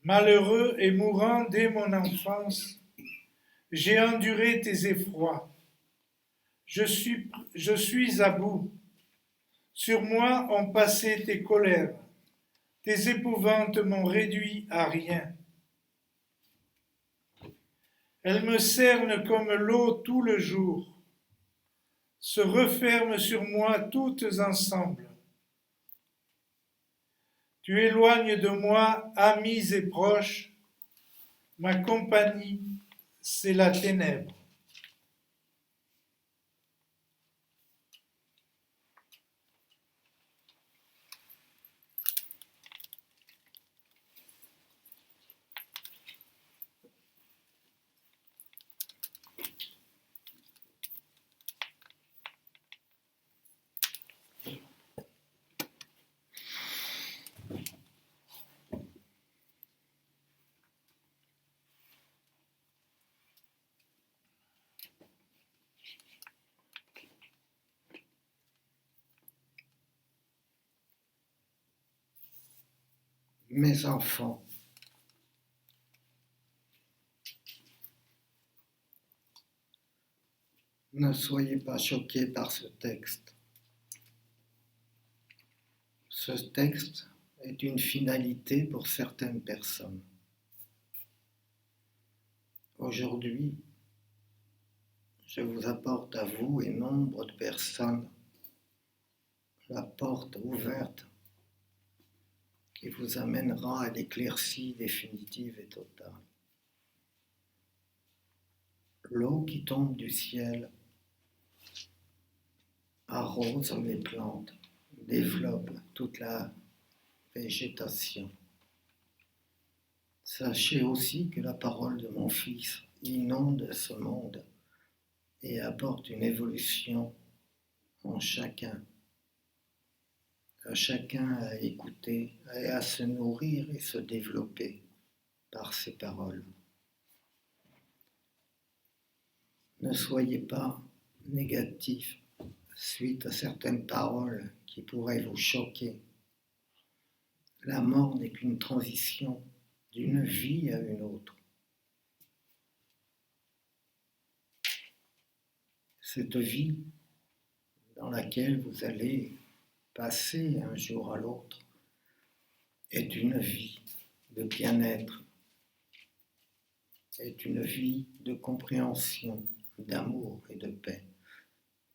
Malheureux et mourant dès mon enfance, j'ai enduré tes effrois. Je suis à bout. Sur moi ont passé tes colères. Tes épouvantes m'ont réduit à rien. Elles me cernent comme l'eau tout le jour, se referment sur moi toutes ensemble. Tu éloignes de moi amis et proches, ma compagnie, c'est la ténèbre. Mes enfants, ne soyez pas choqués par ce texte. Ce texte est une finalité pour certaines personnes. Aujourd'hui, je vous apporte à vous et nombre de personnes la porte ouverte qui vous amènera à l'éclaircie définitive et totale. L'eau qui tombe du ciel arrose les plantes, développe toute la végétation. Sachez aussi que la parole de mon Fils inonde ce monde et apporte une évolution en chacun à écouter et à se nourrir et se développer par ces paroles. Ne soyez pas négatifs suite à certaines paroles qui pourraient vous choquer. La mort n'est qu'une transition d'une vie à une autre. Cette vie dans laquelle vous allez passer un jour à l'autre est une vie de bien-être, est une vie de compréhension, d'amour et de paix.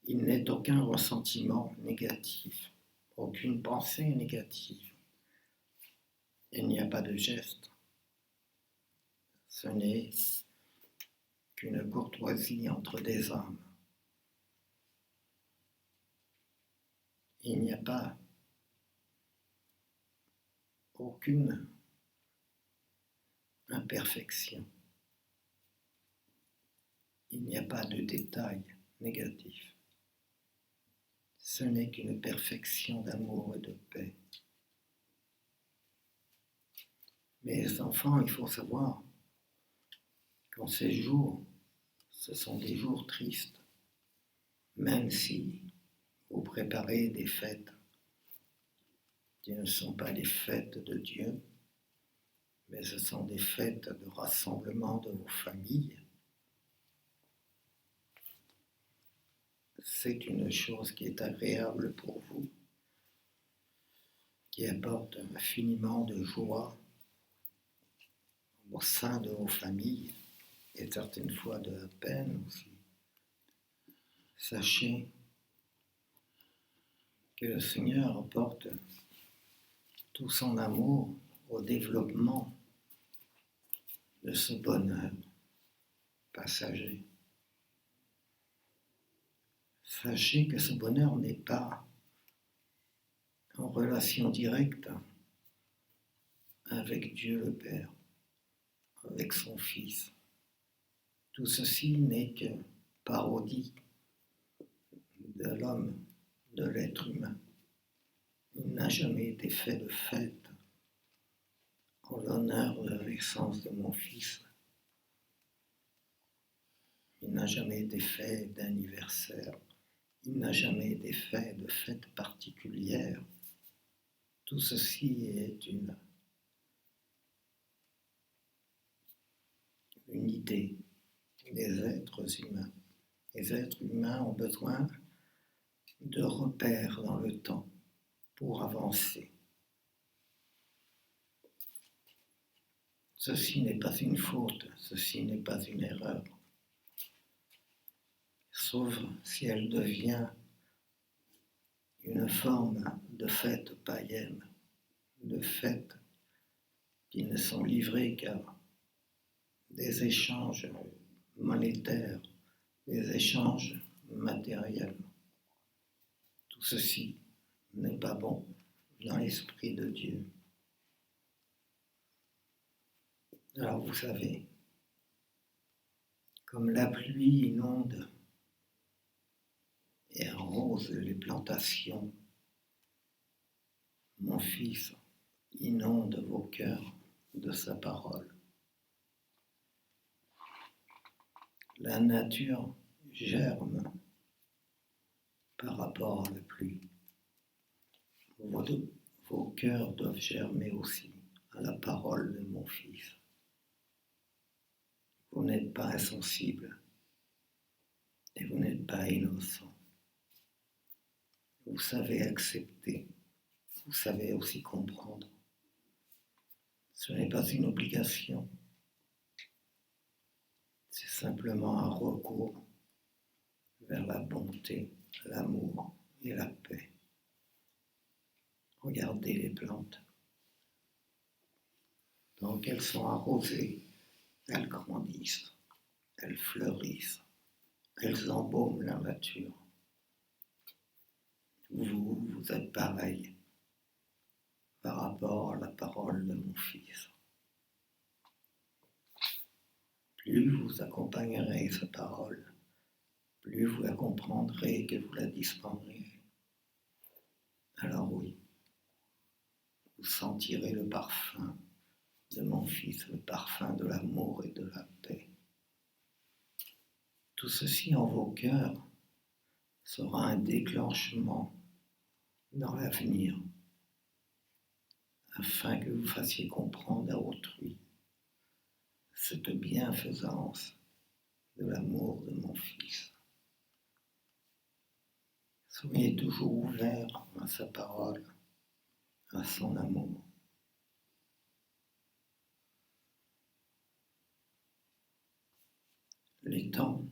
Il n'est aucun ressentiment négatif, aucune pensée négative. Il n'y a pas de geste. Ce n'est qu'une courtoisie entre des âmes. Il n'y a pas aucune imperfection. Il n'y a pas de détail négatif. Ce n'est qu'une perfection d'amour et de paix. Mes enfants, il faut savoir qu'en ces jours, ce sont des jours tristes, même si vous préparez des fêtes qui ne sont pas les fêtes de Dieu, mais ce sont des fêtes de rassemblement de vos familles. C'est une chose qui est agréable pour vous, qui apporte infiniment de joie au sein de vos familles et certaines fois de la peine aussi. Sachez que le Seigneur apporte tout son amour au développement de ce bonheur passager. Sachez que ce bonheur n'est pas en relation directe avec Dieu le Père, avec son Fils. Tout ceci n'est que parodie de l'homme, de l'être humain. Il n'a jamais été fait de fête en l'honneur de la naissance de mon Fils. Il n'a jamais été fait d'anniversaire. Il n'a jamais été fait de fête particulière. Tout ceci est une une idée des êtres humains. Les êtres humains ont besoin de repères dans le temps pour avancer. Ceci n'est pas une faute, ceci n'est pas une erreur, sauf si elle devient une forme de fête païenne, de fêtes qui ne sont livrées qu'à des échanges monétaires, des échanges matériels. Tout ceci n'est pas bon dans l'esprit de Dieu. Alors vous savez, comme la pluie inonde et arrose les plantations, mon fils inonde vos cœurs de sa parole. La nature germe par rapport à la pluie. Vos cœurs doivent germer aussi à la parole de mon fils. Vous n'êtes pas insensible et vous n'êtes pas innocent. Vous savez accepter, vous savez aussi comprendre. Ce n'est pas une obligation, c'est simplement un recours vers la bonté, l'amour et la paix. Regardez les plantes. Donc elles sont arrosées, elles grandissent, elles fleurissent, elles embaument la nature. Vous êtes pareil par rapport à la parole de mon fils. Plus vous accompagnerez sa parole, plus vous la comprendrez et que vous la dispenserez. Alors oui, vous sentirez le parfum de mon fils, le parfum de l'amour et de la paix. Tout ceci en vos cœurs sera un déclenchement dans l'avenir, afin que vous fassiez comprendre à autrui cette bienfaisance de l'amour de mon fils. Soyez toujours ouverts à sa parole, à son amour. Les temps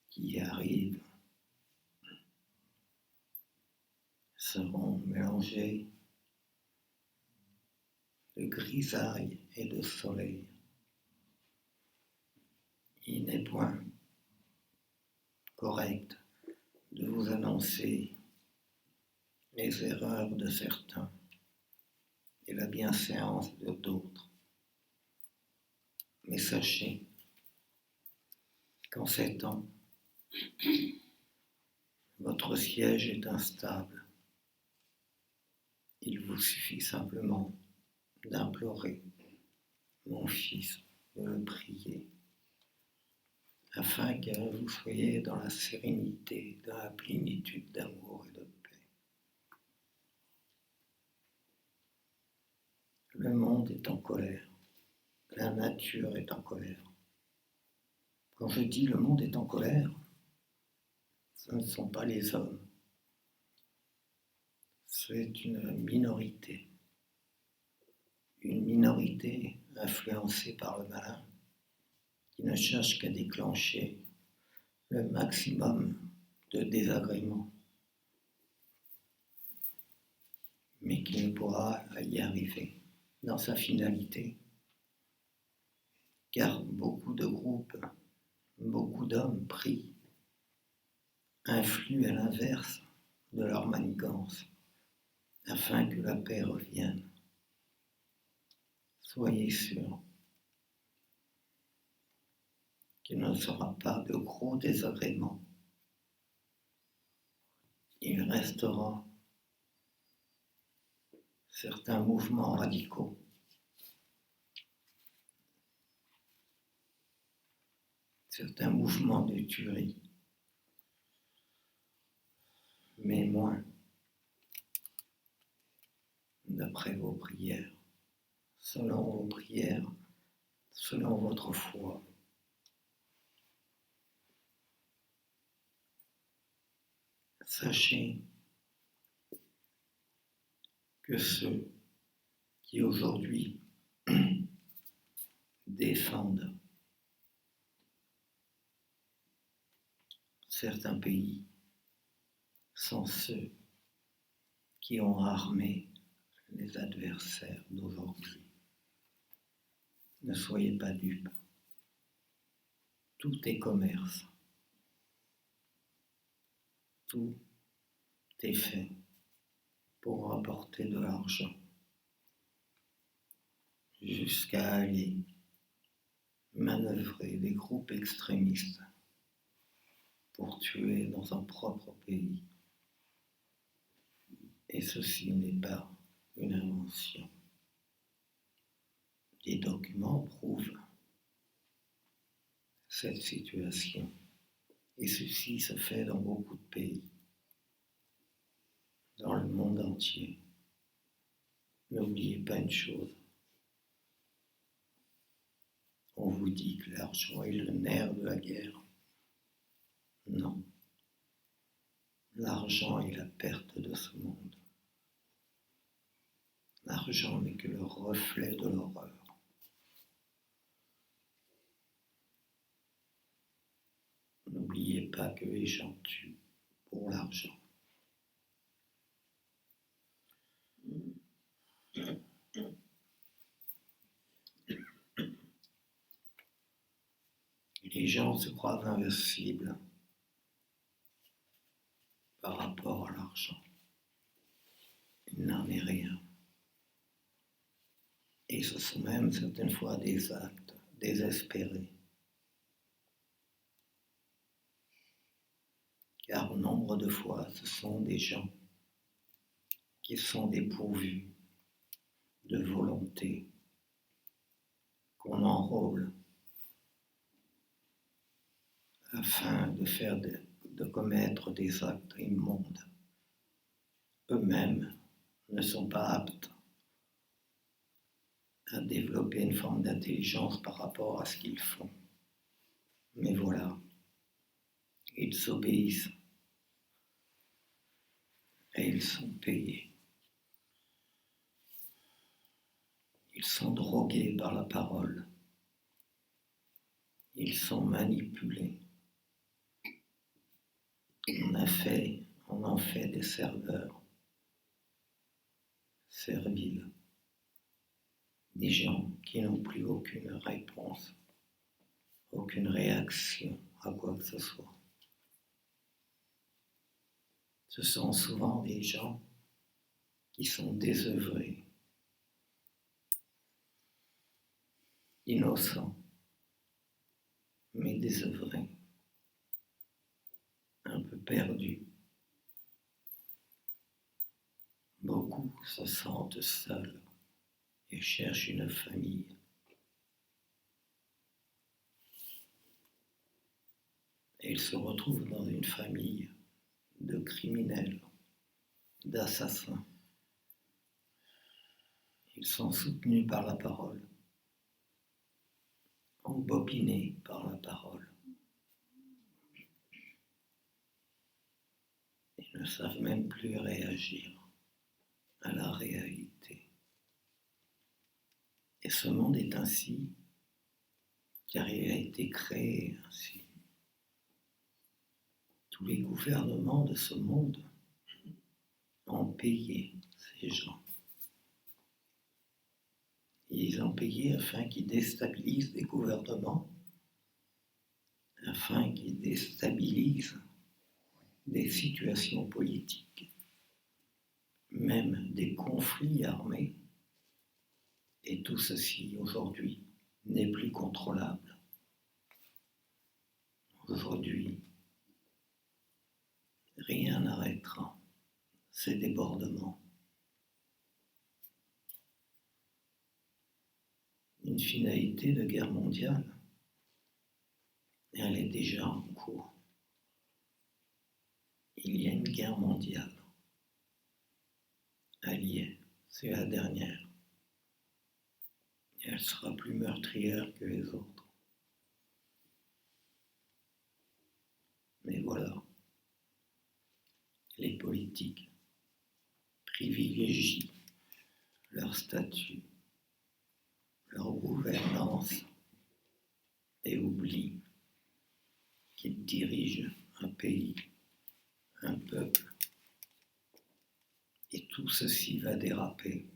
qui arrivent seront mélangés de grisaille et de soleil. Il n'est point correct de vous annoncer les erreurs de certains et la bienséance de d'autres. Mais sachez qu'en ces temps, votre siège est instable. Il vous suffit simplement d'implorer mon fils, de le prier, afin que vous soyez dans la sérénité, dans la plénitude d'amour et de paix. Le monde est en colère, la nature est en colère. Quand je dis le monde est en colère, ce ne sont pas les hommes, c'est une minorité influencée par le malin, qui ne cherche qu'à déclencher le maximum de désagréments, mais qui ne pourra y arriver dans sa finalité, car beaucoup de groupes, beaucoup d'hommes pris, influent à l'inverse de leur manigance, afin que la paix revienne. Soyez sûrs qu'il ne sera pas de gros désagréments. Il restera certains mouvements radicaux, certains mouvements de tuerie, mais moins, d'après vos prières, selon vos prières, selon votre foi. Sachez que ceux qui aujourd'hui défendent certains pays sont ceux qui ont armé les adversaires d'aujourd'hui. Ne soyez pas dupes. Tout est commerce. Tout est fait pour rapporter de l'argent, jusqu'à aller manœuvrer des groupes extrémistes pour tuer dans un propre pays. Et ceci n'est pas une invention. Les documents prouvent cette situation. Et ceci se fait dans beaucoup de pays, dans le monde entier. N'oubliez pas une chose. On vous dit que l'argent est le nerf de la guerre. Non. L'argent est la perte de ce monde. L'argent n'est que le reflet de l'horreur. N'oubliez pas que les gens tuent pour l'argent. Les gens se croient invincibles par rapport à l'argent. Il n'en est rien. Et ce sont même certaines fois des actes désespérés. Car nombre de fois, ce sont des gens qui sont dépourvus de volonté, qu'on enrôle afin de commettre des actes immondes. Eux-mêmes ne sont pas aptes à développer une forme d'intelligence par rapport à ce qu'ils font. Mais voilà, ils obéissent et ils sont payés. Ils sont drogués par la parole. Ils sont manipulés. On en fait des serveurs serviles, des gens qui n'ont plus aucune réponse, aucune réaction à quoi que ce soit. Ce sont souvent des gens qui sont désœuvrés, innocents, mais désœuvrés, un peu perdus. Beaucoup se sentent seuls et cherchent une famille. Et ils se retrouvent dans une famille de criminels, d'assassins. Ils sont soutenus par la parole, embobinés par la parole. Ils ne savent même plus réagir à la réalité. Et ce monde est ainsi, car il a été créé ainsi. Tous les gouvernements de ce monde ont payé ces gens. Ils ont payé afin qu'ils déstabilisent les gouvernements, afin qu'ils déstabilisent des situations politiques, même des conflits armés. Et tout ceci, aujourd'hui, n'est plus contrôlable. Aujourd'hui, rien n'arrêtera ces débordements. Une finalité de guerre mondiale, elle est déjà en cours. Il y a une guerre mondiale. Elle y est, c'est la dernière. elle sera plus meurtrière que les autres. Mais voilà, les politiques privilégient leur statut, leur gouvernance et oublient qu'ils dirigent un pays, un peuple. Et tout ceci va déraper.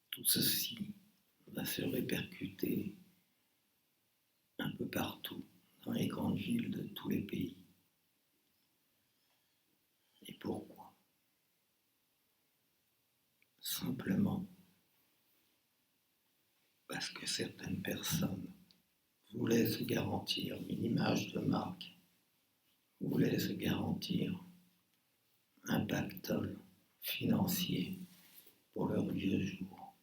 Tout ceci va se répercuter un peu partout, dans les grandes villes de tous les pays. Et pourquoi? Simplement parce que certaines personnes voulaient se garantir une image de marque, voulaient se garantir un pactole financier pour leur vieux jour.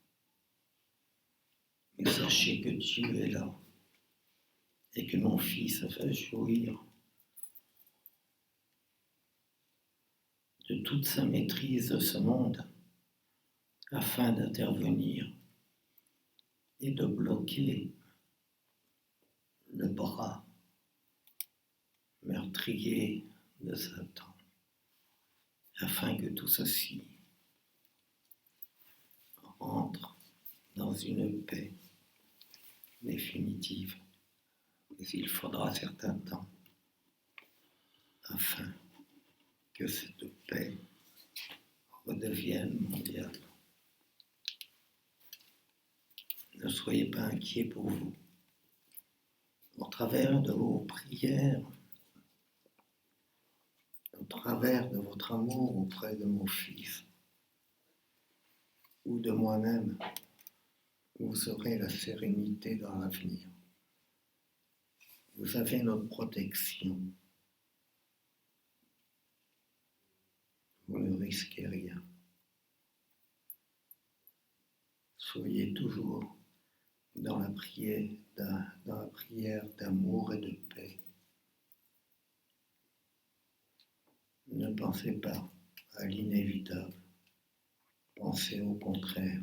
Mais sachez que Dieu est là et que mon Fils fait jouir de toute sa maîtrise de ce monde afin d'intervenir et de bloquer le bras meurtrier de Satan, afin que tout ceci entre dans une paix définitive. Mais il faudra certain temps afin que cette paix redevienne mondiale. Ne soyez pas inquiets pour vous. Au travers de vos prières, au travers de votre amour auprès de mon Fils ou de moi-même, vous aurez la sérénité dans l'avenir. Vous avez notre protection. Vous ne risquez rien. Soyez toujours dans la prière d'amour et de paix. Ne pensez pas à l'inévitable. Pensez au contraire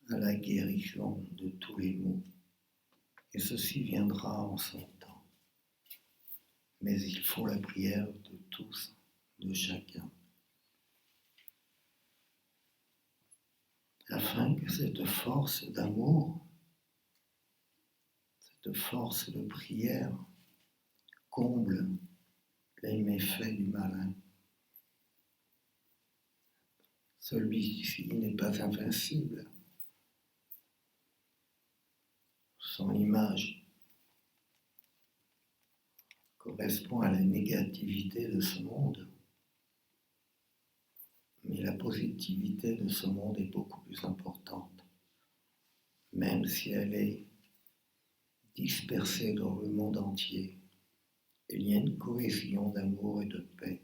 à la guérison de tous les maux. Et ceci viendra en son temps. Mais il faut la prière de tous, de chacun, afin que cette force d'amour, cette force de prière comble les méfaits du malin. Celui-ci n'est pas invincible. Son image correspond à la négativité de ce monde, mais la positivité de ce monde est beaucoup plus importante, même si elle est dispersée dans le monde entier. Il y a une cohésion d'amour et de paix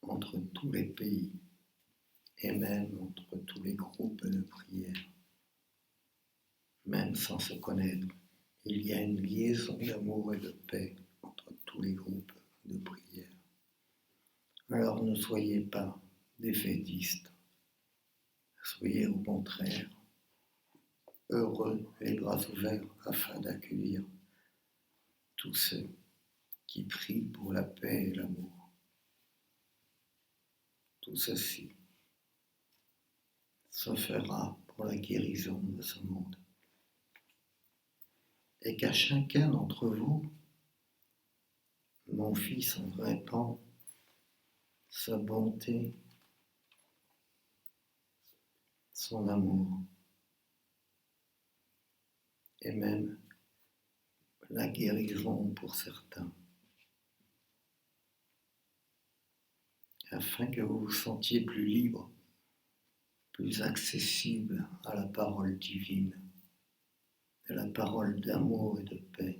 entre tous les pays et même entre tous les groupes de prière. Même sans se connaître, il y a une liaison d'amour et de paix entre tous les groupes de prière. Alors ne soyez pas défaitistes, soyez au contraire heureux, les bras ouverts, afin d'accueillir tous ceux qui prient pour la paix et l'amour. Tout ceci se fera pour la guérison de ce monde. Et qu'à chacun d'entre vous, mon Fils en répand sa bonté, son amour, et même la guérison pour certains, afin que vous vous sentiez plus libre, plus accessible à la parole divine, à la parole d'amour et de paix,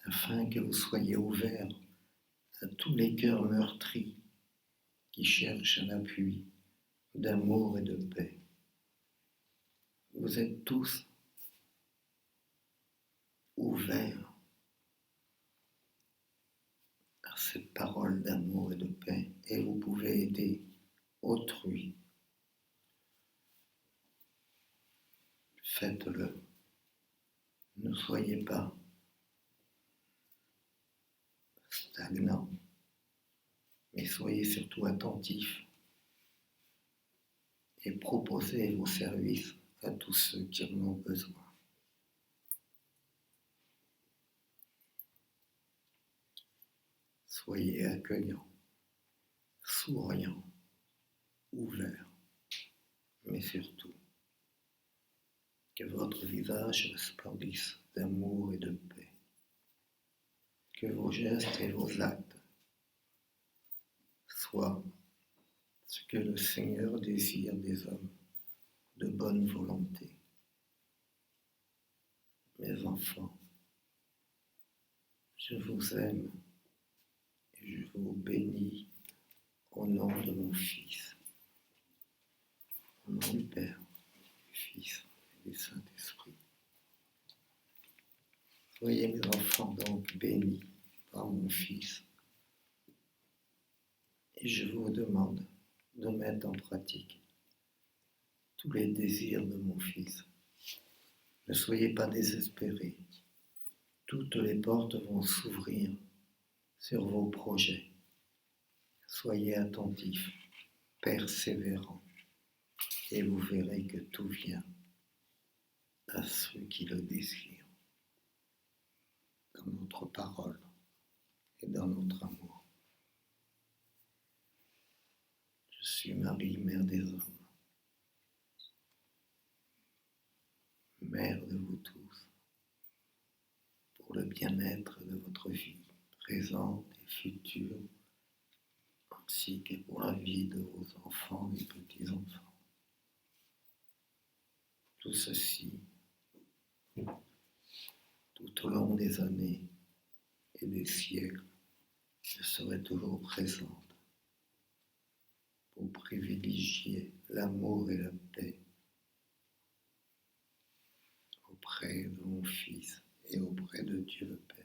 afin que vous soyez ouverts à tous les cœurs meurtris qui cherchent un appui d'amour et de paix. Vous êtes tous ouverts à cette parole d'amour et de paix, et vous pouvez aider autrui. Faites-le. Ne soyez pas stagnant, mais soyez surtout attentifs et proposez vos services à tous ceux qui en ont besoin. Soyez accueillants, souriants, ouverts, mais surtout, que votre visage resplendisse d'amour et de paix, que vos gestes et vos actes soient ce que le Seigneur désire des hommes de bonne volonté. Mes enfants, je vous aime et je vous bénis au nom de mon Fils, au nom du Père, du Fils et du Saint-Esprit. Soyez mes enfants donc bénis par mon Fils. Et je vous demande de mettre en pratique tous les désirs de mon Fils. Ne soyez pas désespérés. Toutes les portes vont s'ouvrir sur vos projets. Soyez attentifs, persévérants, et vous verrez que tout vient à ceux qui le désirent, dans notre parole et dans notre amour. Je suis Marie, Mère des hommes, Mère de vous tous, pour le bien-être de votre vie présente et future, ainsi que pour la vie de vos enfants et petits-enfants. Tout ceci, tout au long des années et des siècles, je serai toujours présente pour privilégier l'amour et la paix auprès de mon Fils et auprès de Dieu le Père.